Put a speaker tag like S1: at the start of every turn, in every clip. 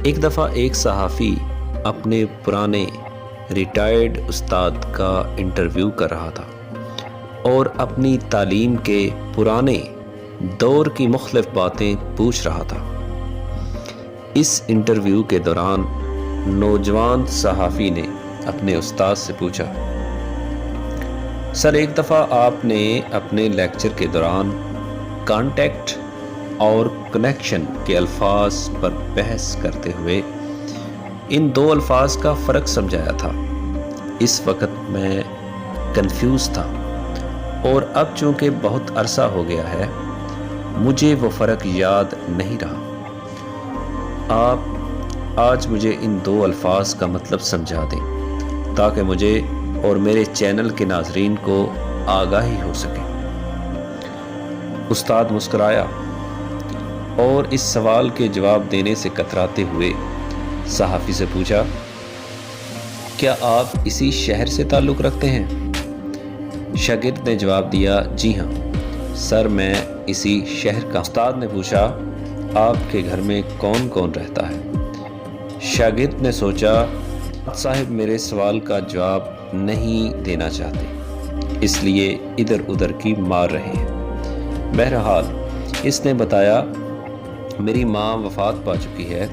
S1: ایک دفعہ ایک صحافی اپنے پرانے ریٹائرڈ استاد کا انٹرویو کر رہا تھا اور اپنی تعلیم کے پرانے دور کی مختلف باتیں پوچھ رہا تھا۔ اس انٹرویو کے دوران نوجوان صحافی نے اپنے استاد سے پوچھا، سر ایک دفعہ آپ نے اپنے لیکچر کے دوران کانٹیکٹ اور کنیکشن کے الفاظ پر بحث کرتے ہوئے ان دو الفاظ کا فرق سمجھایا تھا۔ اس وقت میں کنفیوز تھا اور اب چونکہ بہت عرصہ ہو گیا ہے مجھے وہ فرق یاد نہیں رہا۔ آپ آج مجھے ان دو الفاظ کا مطلب سمجھا دیں تاکہ مجھے اور میرے چینل کے ناظرین کو آگاہی ہو سکے۔ استاد مسکرایا اور اس سوال کے جواب دینے سے کتراتے ہوئے صحافی سے پوچھا، کیا آپ اسی شہر سے تعلق رکھتے ہیں؟ شاگرد نے جواب دیا، جی ہاں سر میں اسی شہر کا۔ استاد نے پوچھا، آپ کے گھر میں کون کون رہتا ہے؟ شاگرد نے سوچا، صاحب میرے سوال کا جواب نہیں دینا چاہتے اس لیے ادھر ادھر کی مار رہے ہیں۔ بہرحال اس نے بتایا، میری ماں وفات پا چکی ہے،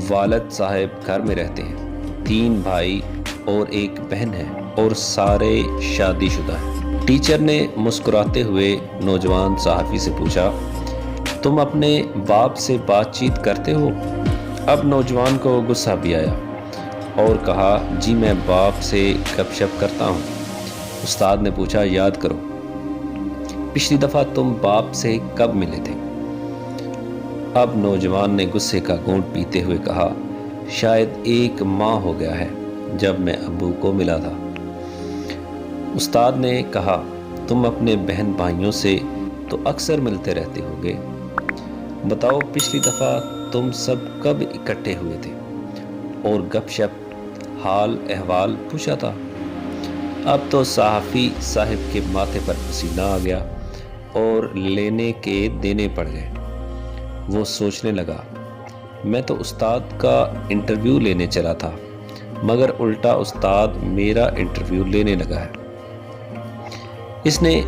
S1: والد صاحب گھر میں رہتے ہیں، 3 بھائی اور 1 بہن ہے اور سارے شادی شدہ ہیں۔ ٹیچر نے مسکراتے ہوئے نوجوان صحافی سے پوچھا، تم اپنے باپ سے بات چیت کرتے ہو؟ اب نوجوان کو غصہ بھی آیا اور کہا، جی میں باپ سے گپ شپ کرتا ہوں۔ استاد نے پوچھا، یاد کرو پچھلی دفعہ تم باپ سے کب ملے تھے؟ اب نوجوان نے غصے کا گھونٹ پیتے ہوئے کہا، شاید 1 ماہ ہو گیا ہے جب میں ابو کو ملا تھا۔ استاد نے کہا، تم اپنے بہن بھائیوں سے تو اکثر ملتے رہتے ہوگے، بتاؤ پچھلی دفعہ تم سب کب اکٹھے ہوئے تھے اور گپ شپ حال احوال پوچھا تھا؟ اب تو صحافی صاحب کے ماتھے پر پسینہ آ گیا اور لینے کے دینے پڑ گئے۔ وہ سوچنے لگا، میں تو استاد کا انٹرویو لینے چلا تھا مگر الٹا استاد میرا انٹرویو لینے لگا ہے۔ اس نے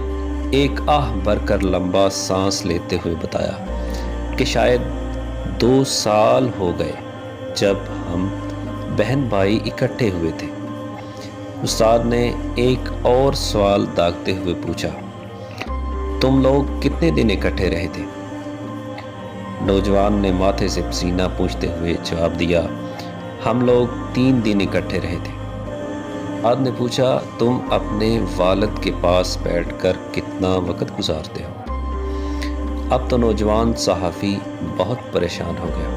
S1: ایک آہ بھر کر لمبا سانس لیتے ہوئے بتایا کہ شاید 2 سال ہو گئے جب ہم بہن بھائی اکٹھے ہوئے تھے۔ استاد نے ایک اور سوال داغتے ہوئے پوچھا، تم لوگ کتنے دن اکٹھے رہے تھے؟ نوجوان نے ماتھے سے پسینہ پوچھتے ہوئے جواب دیا، ہم لوگ 3 دن اکٹھے رہے تھے۔ استاد نے پوچھا، تم اپنے والد کے پاس بیٹھ کر کتنا وقت گزارتے ہو؟ اب تو نوجوان صحافی بہت پریشان ہو گیا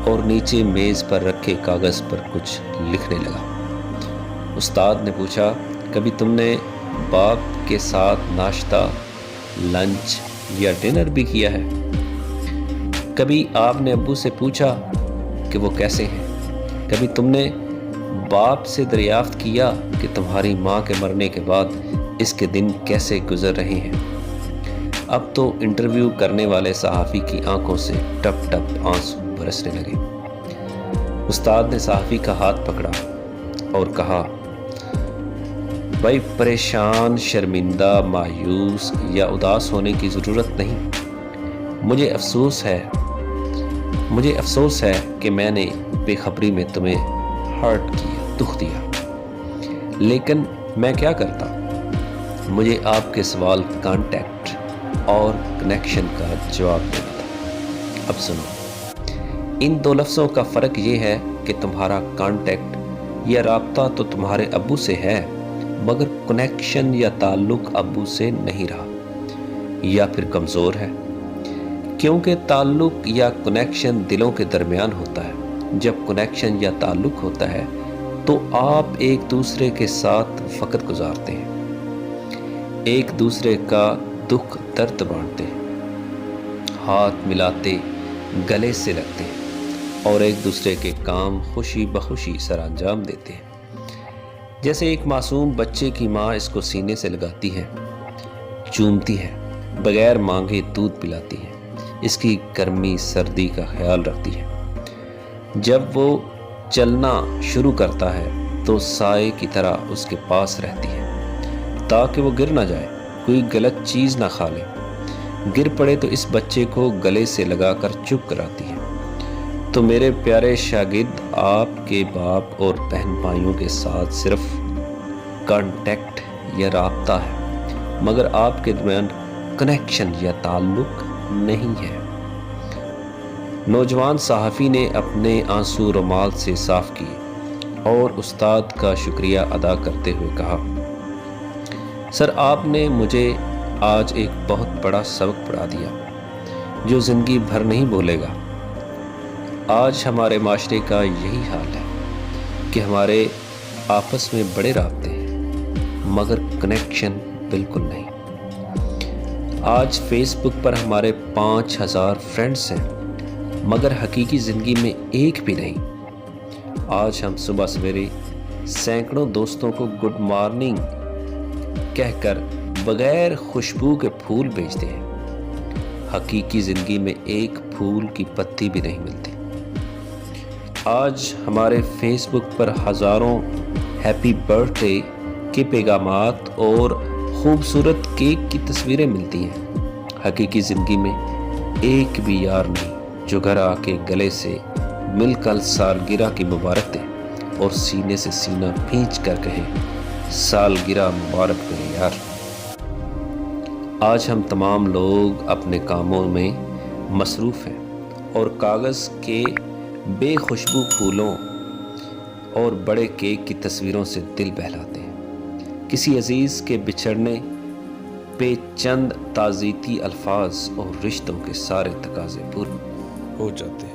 S1: اور نیچے میز پر رکھے کاغذ پر کچھ لکھنے لگا۔ استاد نے پوچھا، کبھی تم نے باپ کے ساتھ ناشتہ، لنچ یا ڈنر بھی کیا ہے؟ کبھی آپ نے ابو سے پوچھا کہ وہ کیسے ہیں؟ کبھی تم نے باپ سے دریافت کیا کہ تمہاری ماں کے مرنے کے بعد اس کے دن کیسے گزر رہے ہیں؟ اب تو انٹرویو کرنے والے صحافی کی آنکھوں سے ٹپ ٹپ آنسو برسنے لگے۔ استاد نے صحافی کا ہاتھ پکڑا اور کہا، بھائی پریشان، شرمندہ، مایوس یا اداس ہونے کی ضرورت نہیں۔ مجھے افسوس ہے کہ میں نے بے خبری میں تمہیں ہرٹ کیا، دکھ دیا، لیکن میں کیا کرتا؟ مجھے آپ کے سوال کانٹیکٹ اور کنیکشن کا جواب دینا تھا۔ اب سنو، ان 2 لفظوں کا فرق یہ ہے کہ تمہارا کانٹیکٹ یا رابطہ تو تمہارے ابو سے ہے مگر کنیکشن یا تعلق ابو سے نہیں رہا یا پھر کمزور ہے، کیونکہ تعلق یا کنیکشن دلوں کے درمیان ہوتا ہے۔ جب کنیکشن یا تعلق ہوتا ہے تو آپ ایک دوسرے کے ساتھ وقت گزارتے ہیں، ایک دوسرے کا دکھ درد بانٹتے ہیں، ہاتھ ملاتے، گلے سے لگتے ہیں اور ایک دوسرے کے کام خوشی بخوشی سر انجام دیتے ہیں۔ جیسے ایک معصوم بچے کی ماں اس کو سینے سے لگاتی ہے، چومتی ہے، بغیر مانگے دودھ پلاتی ہے، اس کی گرمی سردی کا خیال رکھتی ہے، جب وہ چلنا شروع کرتا ہے تو سائے کی طرح اس کے پاس رہتی ہے تاکہ وہ گر نہ جائے، کوئی غلط چیز نہ کھا لے۔ گر پڑے تو اس بچے کو گلے سے لگا کر چپ کراتی ہے۔ تو میرے پیارے شاگرد، آپ کے باپ اور بہن بھائیوں کے ساتھ صرف کانٹیکٹ یا رابطہ ہے، مگر آپ کے درمیان کنیکشن یا تعلق نہیں ہے۔ نوجوان صحافی نے اپنے آنسو رومال سے صاف کیے اور استاد کا شکریہ ادا کرتے ہوئے کہا، سر، آپ نے مجھے آج ایک بہت بڑا سبق پڑھا دیا جو زندگی بھر نہیں بھولے گا۔ آج ہمارے معاشرے کا یہی حال ہے کہ ہمارے آپس میں بڑے رابطے ہیں مگر کنیکشن بالکل نہیں۔ آج فیس بک پر ہمارے 5000 فرینڈز ہیں مگر حقیقی زندگی میں ایک بھی نہیں۔ آج ہم صبح سویرے سینکڑوں دوستوں کو گڈ مارننگ کہہ کر بغیر خوشبو کے پھول بھیجتے ہیں، حقیقی زندگی میں ایک پھول کی پتی بھی نہیں ملتی۔ آج ہمارے فیس بک پر ہزاروں ہیپی برتھ ڈے کے پیغامات اور خوبصورت کیک کی تصویریں ملتی ہیں، حقیقی زندگی میں ایک بھی یار نہیں جو گھر آ کے گلے سے مل کر سالگرہ کی مبارک دے اور سینے سے سینہ بھینچ کر کہے، سالگرہ مبارک میرے یار۔ آج ہم تمام لوگ اپنے کاموں میں مصروف ہیں اور کاغذ کے بے خوشبو پھولوں اور بڑے کیک کی تصویروں سے دل بہلاتے ہیں۔ کسی عزیز کے بچھڑنے پہ چند تعزیتی الفاظ اور رشتوں کے سارے تقاضے پورے ہو جاتے ہیں۔